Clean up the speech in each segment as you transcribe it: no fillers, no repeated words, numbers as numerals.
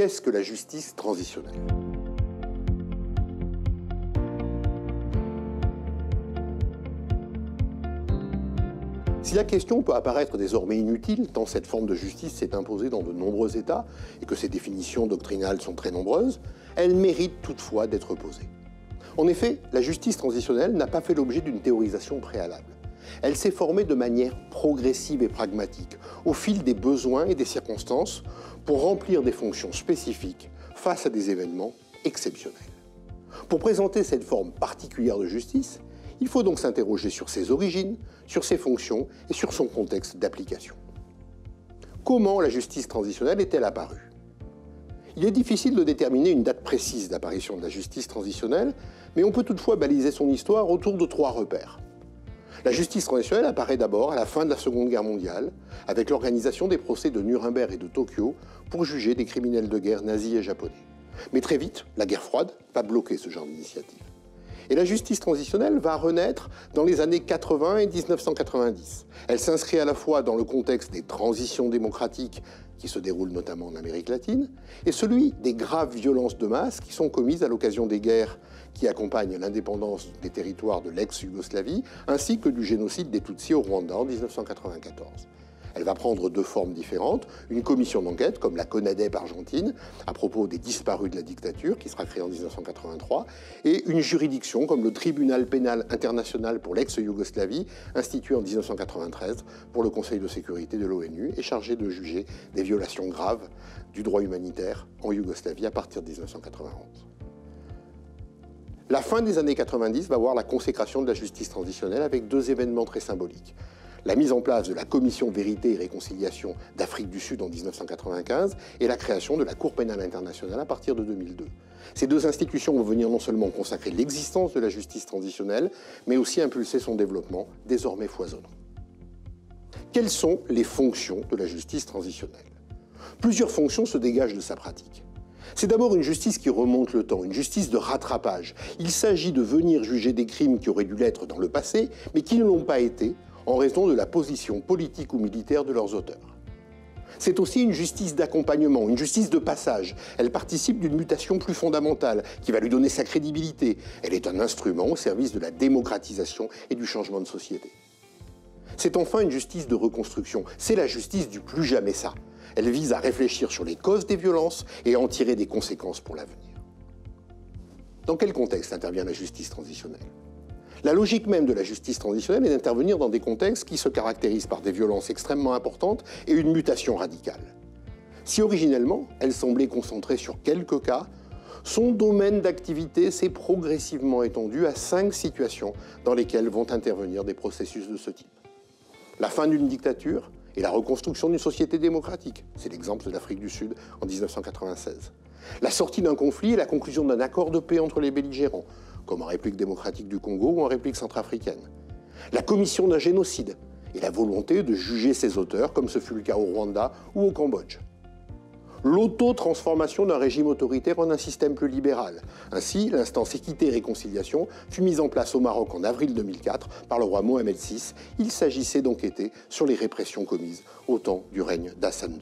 Qu'est-ce que la justice transitionnelle ? Si la question peut apparaître désormais inutile, tant cette forme de justice s'est imposée dans de nombreux États et que ses définitions doctrinales sont très nombreuses, elle mérite toutefois d'être posée. En effet, la justice transitionnelle n'a pas fait l'objet d'une théorisation préalable. Elle s'est formée de manière progressive et pragmatique, au fil des besoins et des circonstances, pour remplir des fonctions spécifiques face à des événements exceptionnels. Pour présenter cette forme particulière de justice, il faut donc s'interroger sur ses origines, sur ses fonctions et sur son contexte d'application. Comment la justice transitionnelle est-elle apparue ? Il est difficile de déterminer une date précise d'apparition de la justice transitionnelle, mais on peut toutefois baliser son histoire autour de 3 repères. La justice transitionnelle apparaît d'abord à la fin de la Seconde Guerre mondiale, avec l'organisation des procès de Nuremberg et de Tokyo pour juger des criminels de guerre nazis et japonais. Mais très vite, la guerre froide va bloquer ce genre d'initiative. Et la justice transitionnelle va renaître dans les années 80 et 1990. Elle s'inscrit à la fois dans le contexte des transitions démocratiques qui se déroulent notamment en Amérique latine, et celui des graves violences de masse qui sont commises à l'occasion des guerres qui accompagnent l'indépendance des territoires de l'ex-Yougoslavie, ainsi que du génocide des Tutsis au Rwanda en 1994. Elle va prendre 2 formes différentes, une commission d'enquête, comme la CONADEP argentine, à propos des disparus de la dictature, qui sera créée en 1983, et une juridiction, comme le Tribunal pénal international pour l'ex-Yougoslavie, institué en 1993 pour le Conseil de sécurité de l'ONU, et chargé de juger des violations graves du droit humanitaire en Yougoslavie à partir de 1991. La fin des années 90 va voir la consécration de la justice transitionnelle avec 2 événements très symboliques. La mise en place de la Commission Vérité et Réconciliation d'Afrique du Sud en 1995 et la création de la Cour pénale internationale à partir de 2002. Ces 2 institutions vont venir non seulement consacrer l'existence de la justice transitionnelle, mais aussi impulser son développement, désormais foisonnant. Quelles sont les fonctions de la justice transitionnelle ? Plusieurs fonctions se dégagent de sa pratique. C'est d'abord une justice qui remonte le temps, une justice de rattrapage. Il s'agit de venir juger des crimes qui auraient dû l'être dans le passé, mais qui ne l'ont pas été, en raison de la position politique ou militaire de leurs auteurs. C'est aussi une justice d'accompagnement, une justice de passage. Elle participe d'une mutation plus fondamentale, qui va lui donner sa crédibilité. Elle est un instrument au service de la démocratisation et du changement de société. C'est enfin une justice de reconstruction. C'est la justice du plus jamais ça. Elle vise à réfléchir sur les causes des violences et à en tirer des conséquences pour l'avenir. Dans quel contexte intervient la justice transitionnelle ? La logique même de la justice transitionnelle est d'intervenir dans des contextes qui se caractérisent par des violences extrêmement importantes et une mutation radicale. Si originellement, elle semblait concentrée sur quelques cas, son domaine d'activité s'est progressivement étendu à 5 situations dans lesquelles vont intervenir des processus de ce type. La fin d'une dictature et la reconstruction d'une société démocratique, c'est l'exemple de l'Afrique du Sud en 1996. La sortie d'un conflit et la conclusion d'un accord de paix entre les belligérants, comme en République démocratique du Congo ou en République centrafricaine. La commission d'un génocide et la volonté de juger ses auteurs, comme ce fut le cas au Rwanda ou au Cambodge. L'auto-transformation d'un régime autoritaire en un système plus libéral. Ainsi, l'instance Équité et Réconciliation fut mise en place au Maroc en avril 2004 par le roi Mohamed VI. Il s'agissait d'enquêter sur les répressions commises au temps du règne d'Hassan II.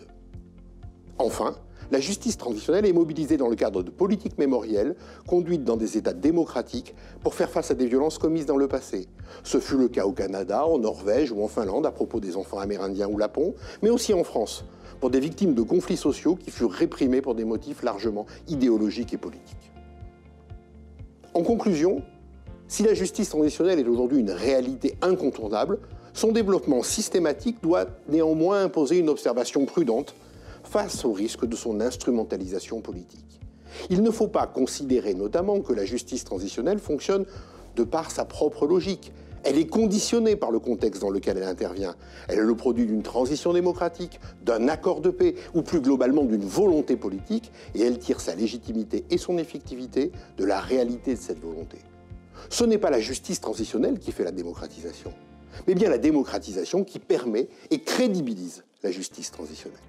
Enfin, la justice transitionnelle est mobilisée dans le cadre de politiques mémorielles conduites dans des États démocratiques pour faire face à des violences commises dans le passé. Ce fut le cas au Canada, en Norvège ou en Finlande à propos des enfants amérindiens ou lapons, mais aussi en France, pour des victimes de conflits sociaux qui furent réprimés pour des motifs largement idéologiques et politiques. En conclusion, si la justice transitionnelle est aujourd'hui une réalité incontournable, son développement systématique doit néanmoins imposer une observation prudente face au risque de son instrumentalisation politique. Il ne faut pas considérer notamment que la justice transitionnelle fonctionne de par sa propre logique. Elle est conditionnée par le contexte dans lequel elle intervient. Elle est le produit d'une transition démocratique, d'un accord de paix ou plus globalement d'une volonté politique, et elle tire sa légitimité et son effectivité de la réalité de cette volonté. Ce n'est pas la justice transitionnelle qui fait la démocratisation, mais bien la démocratisation qui permet et crédibilise la justice transitionnelle.